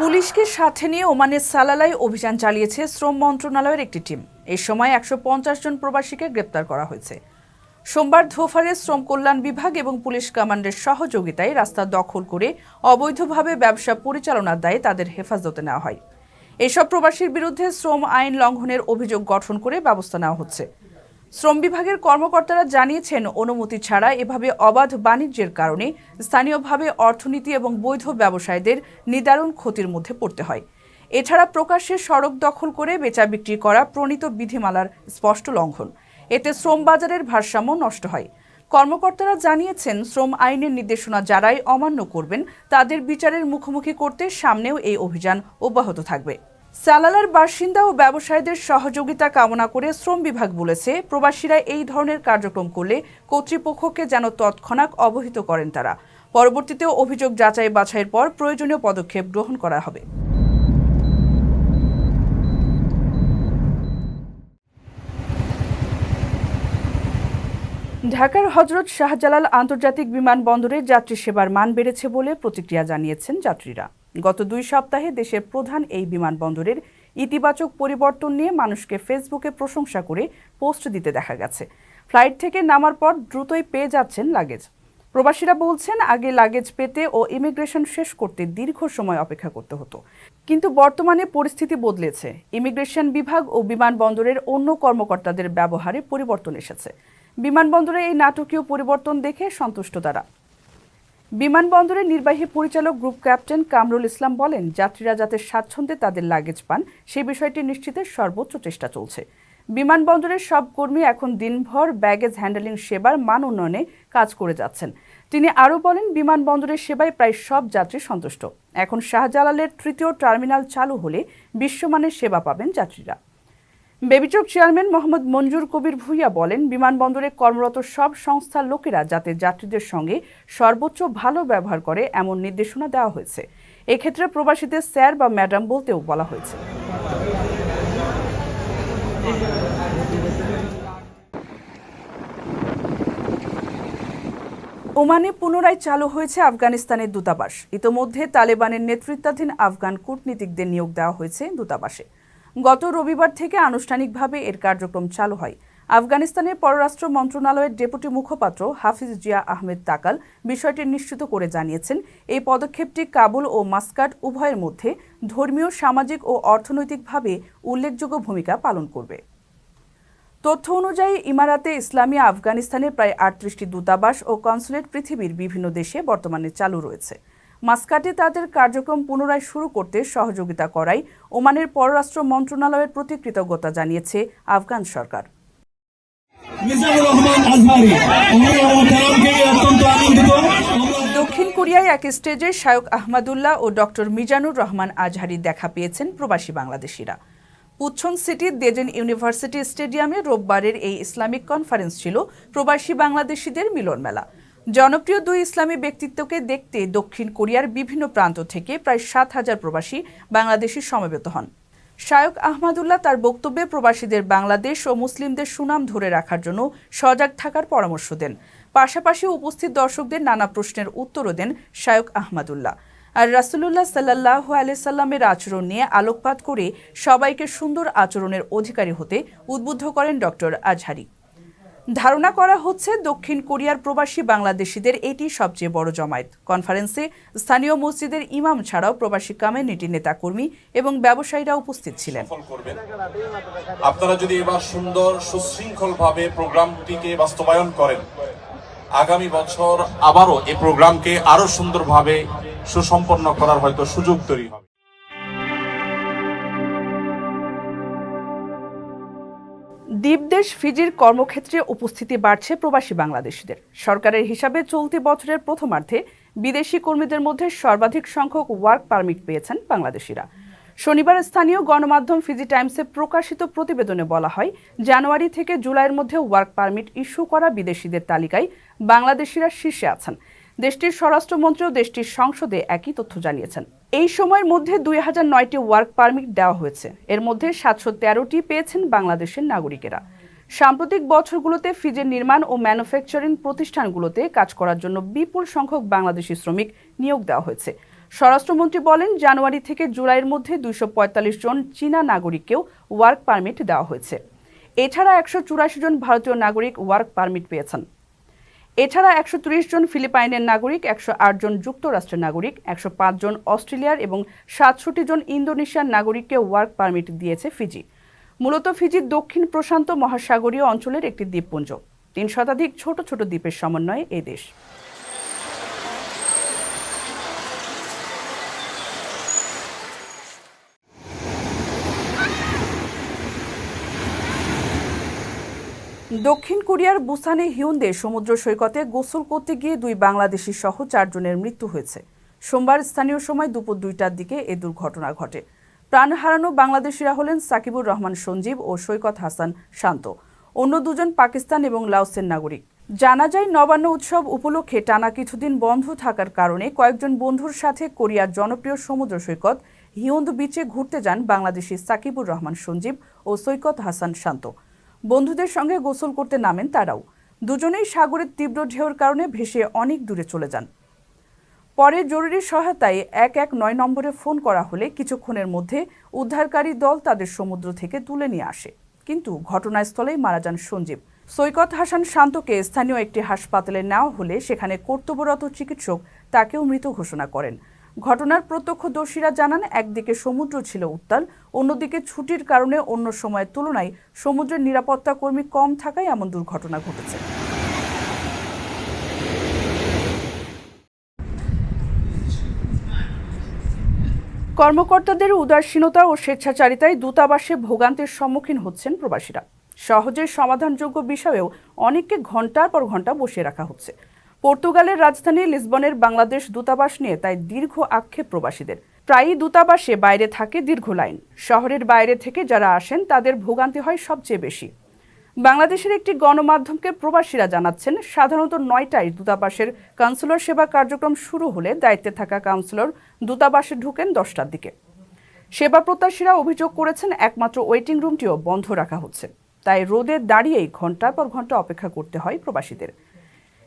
পুলিশকে সাথে নিয়ে ওমানের সালালায় অভিযান চালিয়েছে শ্রম মন্ত্রণালয়ের একটি টিম। এই সময় ১৫০ জন প্রবাসীকে গ্রেপ্তার করা হয়েছে। সোমবার ধোফারে শ্রম কল্যাণ বিভাগ এবং পুলিশ কমান্ডের সহযোগিতায় রাস্তা দখল করে অবৈধভাবে ব্যবসা পরিচালনার দায়ে তাদের হেফাজতে নেওয়া হয়। এসব প্রবাসীর বিরুদ্ধে শ্রম আইন লঙ্ঘনের অভিযোগ গঠন করে ব্যবস্থা নেওয়া হচ্ছে। শ্রম বিভাগের কর্মকর্তারা জানিয়েছেন, অনুমতি ছাড়া এভাবে অবাধ বাণিজ্যের কারণে স্থানীয়ভাবে অর্থনীতি এবং বৈধ ব্যবসায়ীদের নিদারুণ ক্ষতির মধ্যে পড়তে হয়। এছাড়া প্রকাশ্যে সড়ক দখল করে বেচা বিক্রি করা প্রণীত বিধিমালার স্পষ্ট লঙ্ঘন। এতে শ্রম বাজারের ভারসাম্য নষ্ট হয়। কর্মকর্তারা জানিয়েছেন, শ্রম আইনের নির্দেশনা যারাই অমান্য করবেন তাদের বিচারের মুখোমুখি করতে সামনেও এই অভিযান অব্যাহত থাকবে। সালালার বাসিন্দা ও ব্যবসায়ীদের সহযোগিতা কামনা করে শ্রম বিভাগ বলেছে, প্রবাসীরা এই ধরনের কার্যক্রম করলে কর্তৃপক্ষকে যেন তৎক্ষণাৎ অবহিত করেন তারা। পরবর্তীতে অভিযোগ যাচাই বাছাইয়ের পর প্রয়োজনীয় পদক্ষেপ গ্রহণ করা হবে। ঢাকার হযরত শাহজালাল আন্তর্জাতিক বিমানবন্দরে যাত্রী সেবার মান বেড়েছে বলে প্রতিক্রিয়া জানিয়েছেন যাত্রীরা। গত 2 সপ্তাহে দেশের প্রধান এই বিমানবন্দরের ইতিবাচক পরিবর্তন নিয়ে মানুষকে ফেসবুকে প্রশংসা করে পোস্ট দিতে দেখা গেছে। ফ্লাইট থেকে নামার পর দ্রুতই পেয়ে যাচ্ছেন লাগেজ। প্রবাসীরা বলছেন, আগে লাগেজ পেতে ও ইমিগ্রেশন শেষ করতে দীর্ঘ সময় অপেক্ষা করতে হতো, কিন্তু বর্তমানে পরিস্থিতি বদলেছে। ইমিগ্রেশন বিভাগ ও বিমানবন্দরের অন্য কর্মকর্তাদের ব্যবহারে পরিবর্তন এসেছে। বিমানবন্দরে এই নাটকীয় পরিবর্তন দেখে সন্তুষ্ট তারা। বিমানবন্দরের নির্বাহী পরিচালক গ্রুপ ক্যাপ্টেন কামরুল ইসলাম বলেন, যাত্রীরা যাতে স্বাচ্ছন্দ্যে তাদের লাগেজ পান সেই বিষয়টি নিশ্চিতের সর্বোচ্চ চেষ্টা চলছে। বিমানবন্দরের সব কর্মী এখন দিনভর ব্যাগেজ হ্যান্ডেলিং সেবার মান উন্নয়নে কাজ করে যাচ্ছেন। তিনি আরও বলেন, বিমানবন্দরের সেবায় প্রায় সব যাত্রী সন্তুষ্ট। এখন শাহজালালের 3য় টার্মিনাল চালু হলে বিশ্বমানের সেবা পাবেন যাত্রীরা। বেবিচক চেয়ারম্যান মোহাম্মদ মঞ্জুর কবির ভূঁইয়া বলেন, বিমানবন্দরে কর্মরত সব সংস্থার লোকেরা যাতে যাত্রীদের সঙ্গে সর্বোচ্চ ভালো ব্যবহার করে এমন নির্দেশনা দেওয়া হয়েছে। এক্ষেত্রে প্রবাসীদের স্যার বা ম্যাডাম বলতেও বলা হয়েছে। ওমানে পুনরায় চালু হয়েছে আফগানিস্তানের দূতাবাস। ইতোমধ্যে তালেবানের নেতৃত্বাধীন আফগান কূটনীতিকদের নিয়োগ দেওয়া হয়েছে দূতাবাসে। গত রবিবার থেকে আনুষ্ঠানিকভাবে এর কার্যক্রম চালু হয়। আফগানিস্তানের পররাষ্ট্র মন্ত্রণালয়ের ডেপুটি মুখপাত্র হাফিজ জিয়া আহমেদ তাকাল বিষয়টি নিশ্চিত করে জানিয়েছেন, এই পদক্ষেপটি কাবুল ও মাস্কাট উভয়ের মধ্যে ধর্মীয়, সামাজিক ও অর্থনৈতিকভাবে উল্লেখযোগ্য ভূমিকা পালন করবে। তথ্য অনুযায়ী ইমারাতে ইসলামিয়া আফগানিস্তানের প্রায় 38টি দূতাবাস ও কনসুলেট পৃথিবীর বিভিন্ন দেশে বর্তমানে চালু রয়েছে। মাস্কাটে তাদের কার্যক্রম পুনরায় শুরু করতে সহযোগিতা করায় ওমানের পররাষ্ট্র মন্ত্রণালয়ের প্রতি কৃতজ্ঞতা জানিয়েছে আফগান সরকার। দক্ষিণ কোরিয়ায় এক স্টেজে শায়ক আহমদুল্লাহ ও ডক্টর মিজানুর রহমান আজহারি দেখা পেয়েছেন প্রবাসী বাংলাদেশিরা। পুছং সিটির দেজেন ইউনিভার্সিটি স্টেডিয়ামে রোববারের এই ইসলামিক কনফারেন্স ছিল প্রবাসী বাংলাদেশিদের মিলন মেলা। জনপ্রিয় 2 ইসলামী ব্যক্তিত্বকে দেখতে দক্ষিণ কোরিয়ার বিভিন্ন প্রান্ত থেকে প্রায় 7,000 প্রবাসী বাংলাদেশি সমবেত হন। শায়ক আহমদুল্লাহ তার বক্তব্যে প্রবাসীদের বাংলাদেশ ও মুসলিমদের সুনাম ধরে রাখার জন্য সজাগ থাকার পরামর্শ দেন। পাশাপাশি উপস্থিত দর্শকদের নানা প্রশ্নের উত্তরও দেন শায়ক আহমদুল্লাহ। আর রাসূলুল্লাহ সাল্লাল্লাহু আলাইহি সাল্লামের আচরণ নিয়ে আলোকপাত করে সবাইকে সুন্দর আচরণের অধিকারী হতে উদ্বুদ্ধ করেন ডক্টর আজহারি। ধারণা করা হচ্ছে, দক্ষিণ কোরিয়ার প্রবাসী বাংলাদেশিদের এটি সবচেয়ে বড় জমায়েত। কনফারেন্সে স্থানীয় মসজিদের ইমাম ছাড়াও প্রবাসী কমিউনিটির নেতাকর্মী এবং ব্যবসায়ীরা উপস্থিত ছিলেন। আপনারা যদি এবার সুন্দর সুশৃঙ্খলভাবে প্রোগ্রামটিকে বাস্তবায়ন করেন, আগামী বছর আবারও এই প্রোগ্রামকে আরো সুন্দরভাবে সুসম্পন্ন করার হয়তো সুযোগ তৈরি হবে। দ্বীপদেশ ফিজির কর্মক্ষেত্রে উপস্থিতি বাড়ছে প্রবাসী বাংলাদেশিদের। সরকারের হিসাবে চলতি বছরের প্রথমার্ধে বিদেশি কর্মীদের মধ্যে সর্বাধিক সংখ্যক ওয়ার্ক পারমিট পেয়েছেন বাংলাদেশিরা। শনিবার স্থানীয় গণমাধ্যম ফিজি টাইমসে প্রকাশিত প্রতিবেদনে বলা হয়, জানুয়ারি থেকে জুলাইয়ের মধ্যে ওয়ার্ক পারমিট ইস্যু করা বিদেশিদের তালিকায় বাংলাদেশিরা শীর্ষে আছেন। দেশটির স্বরাষ্ট্রমন্ত্রীও দেশটির সংসদে একই তথ্য জানিয়েছেন। এই সময়ের মধ্যে 2009টি ওয়ার্ক পারমিট দেওয়া হয়েছে। এর মধ্যে 713টি পেয়েছেন বাংলাদেশের নাগরিকেরা। সাম্প্রতিক বছরগুলোতে ফিজির নির্মাণ ও ম্যানুফ্যাকচারিং প্রতিষ্ঠানগুলোতে কাজ করার জন্য বিপুল সংখ্যক বাংলাদেশি শ্রমিক নিয়োগ দেওয়া হয়েছে। স্বরাষ্ট্রমন্ত্রী বলেন, জানুয়ারি থেকে জুলাইয়ের মধ্যে 245 জন চীনা নাগরিককেও ওয়ার্ক পারমিট দেওয়া হয়েছে। এছাড়া 184 জন ভারতীয় নাগরিক ওয়ার্ক পারমিট পেয়েছেন। এছাড়া 130 জন ফিলিপাইনের নাগরিক, 108 জন যুক্তরাষ্ট্রের নাগরিক, 105 জন অস্ট্রেলিয়ার এবং 67 জন ইন্দোনেশিয়ার নাগরিককে ওয়ার্ক পারমিট দিয়েছে ফিজি। মূলত ফিজি দক্ষিণ প্রশান্ত মহাসাগরীয় অঞ্চলের একটি দ্বীপপুঞ্জ। 3 শতাধিক ছোট ছোট দ্বীপের সমন্বয়ে এই দেশ। দক্ষিণ কোরিয়ার বুসানে হিউন্দে সমুদ্র সৈকতে গোসল করতে গিয়ে 2 বাংলাদেশি সহ 4 জনের মৃত্যু হয়েছে। সোমবার স্থানীয় সময় দুপুর 2টার দিকে এ দুর্ঘটনা ঘটে। প্রাণ হারানো বাংলাদেশিরা হলেন সাকিবুর রহমান সঞ্জীব ও সৈকত হাসান শান্ত। অন্য 2 জন পাকিস্তান এবং লাওসের নাগরিক। জানা যায়, নবান্ন উৎসব উপলক্ষে টানা কিছুদিন বন্ধ থাকার কারণে কয়েকজন বন্ধুর সাথে কোরিয়ার জনপ্রিয় সমুদ্র সৈকত হিউন্দ বিচে ঘুরতে যান বাংলাদেশি সাকিবুর রহমান সঞ্জীব ও সৈকত হাসান শান্ত। বন্ধুদের সঙ্গে গোসল করতে নামেন তারাও। দুজনেই সাগরের তীব্র ঢেউর কারণে ভেসে অনেক দূরে চলে যান। পরে জরুরি সহায়তায় 119 নম্বরে ফোন করা হলে কিছুক্ষণের মধ্যে উদ্ধারকারী দল তাদের সমুদ্র থেকে তুলে নিয়ে আসে। কিন্তু ঘটনাস্থলেই মারা যান সঞ্জীব। সৈকত হাসান শান্তকে স্থানীয় একটি হাসপাতালে নেওয়া হলে সেখানে কর্তব্যরত চিকিৎসক তাকেও মৃত ঘোষণা করেন। ঘটনার প্রত্যক্ষদর্শীরা জানান, একদিকে সমুদ্র ছিল উত্তাল, অন্যদিকে ছুটির কারণে অন্য সময়ের তুলনায় সমুদ্রের নিরাপত্তা কর্মী কম থাকায় এমন দুর্ঘটনা ঘটেছে। কর্মকর্তাদের উদাসীনতা ও স্বেচ্ছাচারিতায় দূতাবাসে ভোগান্তির সম্মুখীন হচ্ছেন প্রবাসীরা। সহজে সমাধানযোগ্য বিষয়েও অনেককে ঘন্টার পর ঘন্টা বসিয়ে রাখা হচ্ছে। পর্তুগালের রাজধানী লিসবনের বাংলাদেশ দূতাবাস নিয়ে তাই দীর্ঘ আক্ষেপ প্রবাসীদের। প্রায়ই দূতাবাসে বাইরে থাকে দীর্ঘ লাইন। শহরের বাইরে থেকে যারা আসেন তাদের ভোগান্তি হয় সবচেয়ে বেশি। বাংলাদেশের একটি গণমাধ্যমকে প্রবাসীরা জানাচ্ছেন, সাধারণত 9টায় দূতাবাসের কাউন্সিলর সেবা কার্যক্রম শুরু হলে দায়িত্বে থাকা কাউন্সিলর দূতাবাসে ঢুকেন 10টার দিকে। সেবা প্রত্যাশীরা অভিযোগ করেছেন, একমাত্র ওয়েটিং রুমটিও বন্ধ রাখা হচ্ছে। তাই রোদে দাঁড়িয়েই ঘন্টার পর ঘন্টা অপেক্ষা করতে হয় প্রবাসীদের।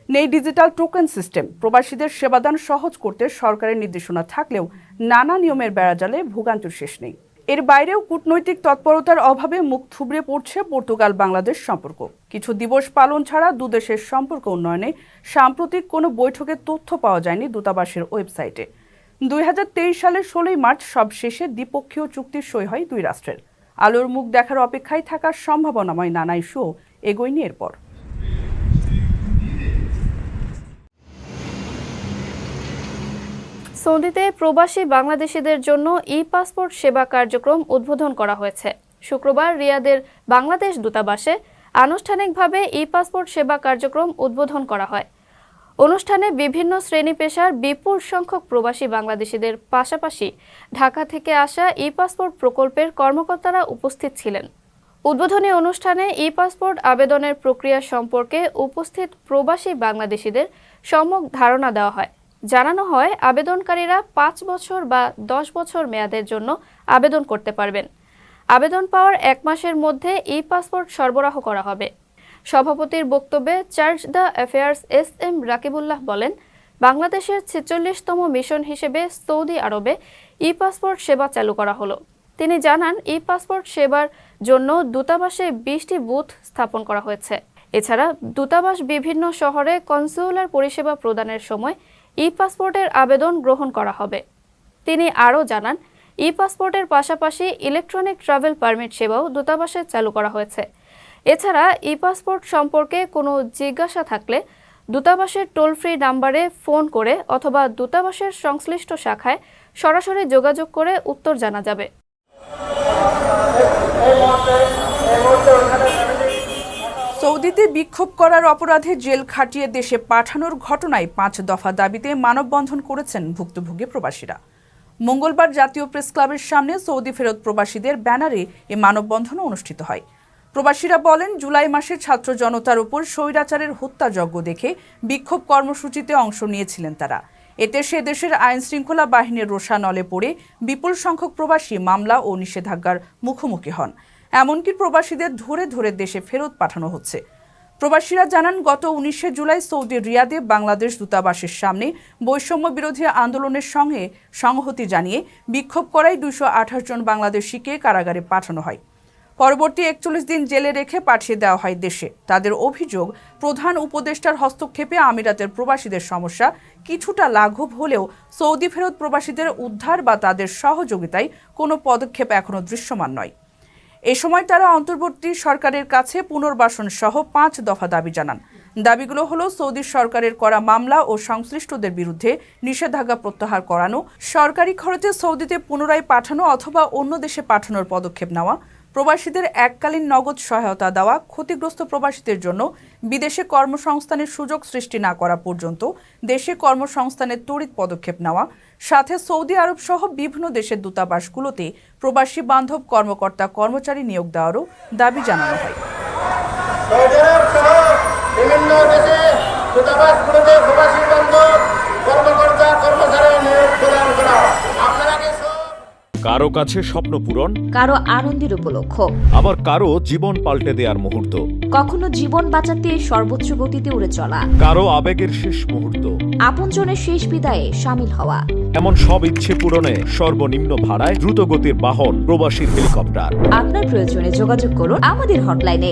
নেই ডিজিটাল টোকেন সিস্টেম। প্রবাসীদের সেবাদান সহজ করতে সরকারের নির্দেশনা থাকলেও নানা নিয়মের বেড়াজালে ভোগান্তির শেষ নেই। এর বাইরেও কূটনৈতিক তৎপরতার অভাবে মুখ থুবড়ে পড়ছে পর্তুগাল বাংলাদেশ সম্পর্ক। কিছু দিবস পালন ছাড়া দুদেশের সম্পর্ক উন্নয়নে সাম্প্রতিক কোনো বৈঠকের তথ্য পাওয়া যায়নি দূতাবাসের ওয়েবসাইটে। 2023 সালের 16 মার্চ সবশেষে দ্বিপক্ষীয় চুক্তি সই হয় 2 রাষ্ট্রের। আলোর মুখ দেখার অপেক্ষায় থাকার সম্ভাবনাময় নানা ইস্যুও এগোয়নি এরপর। সৌদিতে প্রবাসী বাংলাদেশিদের জন্য ই-পাসপোর্ট সেবা কার্যক্রম উদ্বোধন করা হয়েছে। শুক্রবার রিয়াদের বাংলাদেশ দূতাবাসে আনুষ্ঠানিকভাবে ই-পাসপোর্ট সেবা কার্যক্রম উদ্বোধন করা হয়। অনুষ্ঠানে বিভিন্ন শ্রেণী পেশার বিপুল সংখ্যক প্রবাসী বাংলাদেশিদের পাশাপাশি ঢাকা থেকে আসা ই-পাসপোর্ট প্রকল্পের কর্মকর্তারা উপস্থিত ছিলেন। উদ্বোধনী অনুষ্ঠানে ই-পাসপোর্ট আবেদনের প্রক্রিয়া সম্পর্কে উপস্থিত প্রবাসী বাংলাদেশিদের সম্যক ধারণা দেওয়া হয়। জানানো হয়, আবেদনকারীরা 5 বছর বা 10 বছর মেয়াদের জন্য আবেদন করতে পারবেন। আবেদন পাওয়ার 1 মাসের মধ্যে ই-পাসপোর্ট সরবরাহ করা হবে। সভাপতির বক্তব্যে charge the affairs SM Rakibullah বলেন, বাংলাদেশের 46তম মিশন হিসেবে সৌদি আরবে ই-পাসপোর্ট সেবা চালু করা হলো। তিনি জানান, ই-পাসপোর্ট সেবার জন্য দূতাবাসে 20টি বুথ স্থাপন করা হয়েছে। এছাড়া দূতাবাস বিভিন্ন শহরে কনসুলার পরিষেবা প্রদানের সময় ই-পাসপোর্টের আবেদন গ্রহণ করা হবে। তিনি আরও জানান, ই-পাসপোর্টের পাশাপাশি ইলেকট্রনিক ট্রাভেল পারমিট সেবাও দূতাবাসে চালু করা হয়েছে। এছাড়া ই-পাসপোর্ট সম্পর্কে কোনো জিজ্ঞাসা থাকলে দূতাবাসের টোল ফ্রি নাম্বারে ফোন করে অথবা দূতাবাসের সংশ্লিষ্ট শাখায় সরাসরি যোগাযোগ করে উত্তর জানা যাবে। সৌদিতে বিক্ষোভ করার অপরাধে জেল খাটিয়ে দেশে পাঠানোর ঘটনায় 5 দফা দাবিতে মানববন্ধন করেছেন ভুক্তভোগী প্রবাসীরা। মঙ্গলবার জাতীয় প্রেস ক্লাবের সামনে সৌদি ফেরত প্রবাসীদের ব্যানারে এ মানববন্ধন অনুষ্ঠিত হয়। প্রবাসীরা বলেন, জুলাই মাসে ছাত্র জনতার উপর স্বৈরাচারের হত্যাযজ্ঞ দেখে বিক্ষোভ কর্মসূচিতে অংশ নিয়েছিলেন তারা। এতে সে দেশের আইন শৃঙ্খলা বাহিনীর রোষানলে পড়ে বিপুল সংখ্যক প্রবাসী মামলা ও নিষেধাজ্ঞার মুখোমুখি হন। এমনকি প্রবাসীদের ধরে ধরে দেশে ফেরত পাঠানো হচ্ছে। প্রবাসীরা জানান, গত 19শে জুলাই সৌদি রিয়াদে বাংলাদেশ দূতাবাসের সামনে বৈষম্য বিরোধী আন্দোলনের সঙ্গে সংহতি জানিয়ে বিক্ষোভ করায় 228 জন বাংলাদেশিকে কারাগারে পাঠানো হয়। পরবর্তী 41 দিন জেলে রেখে পাঠিয়ে দেওয়া হয় দেশে। তাদের অভিযোগ, প্রধান উপদেষ্টার হস্তক্ষেপে আমিরাতের প্রবাসীদের সমস্যা কিছুটা লাঘব হলেও সৌদি ফেরত প্রবাসীদের উদ্ধার বা তাদের সহযোগিতায় কোনো পদক্ষেপ এখনো দৃশ্যমান নয়। এ সময় তারা অন্তর্বর্তী সরকারের কাছে পুনর্বাসন সহ 5 দফা দাবি জানান। দাবিগুলো হলো সৌদি সরকারের করা মামলা ও সংশ্লিষ্টদের বিরুদ্ধে নিষেধাজ্ঞা প্রত্যাহার করানো, সরকারি খরচে সৌদিতে পুনরায় পাঠানো অথবা অন্য দেশে পাঠানোর পদক্ষেপ নেওয়া, প্রবাসীদের এককালীন নগদ সহায়তা দেওয়া, ক্ষতিগ্রস্ত প্রবাসীদের জন্য বিদেশে কর্মসংস্থানের সুযোগ সৃষ্টি না করা পর্যন্ত দেশে কর্মসংস্থানের তড়িৎ পদক্ষেপ নেওয়া, সাথে সৌদি আরব সহ বিভিন্ন দেশের দূতাবাসগুলোতে প্রবাসী বান্ধব কর্মকর্তা কর্মচারী নিয়োগ দেওয়ারও দাবি জানানো হয়। বিভিন্ন দেশে দূতাবাসগুলোতে প্রবাসী বান্ধব কর্মকর্তা কর্মচারী নিয়োগ প্রদান করা। আপনারা কি কারো কাছে স্বপ্ন পূরণ, কারো আনন্দের উপলক্ষ, আবার কারো জীবন পাল্টে দেওয়ার মুহূর্ত, কখনো জীবন বাঁচাতে সর্বোচ্চ গতিতে উড়ে চলা, কারো আবেগের শেষ মুহূর্ত, আপনজনের শেষ বিদায়ে শামিল হওয়া। এমন সব ইচ্ছে পূরণে সর্বনিম্ন ভাড়ায় দ্রুতগতির বাহন প্রবাসীর হেলিকপ্টার। আপনার প্রয়োজনে যোগাযোগ করুন আমাদের হটলাইনে।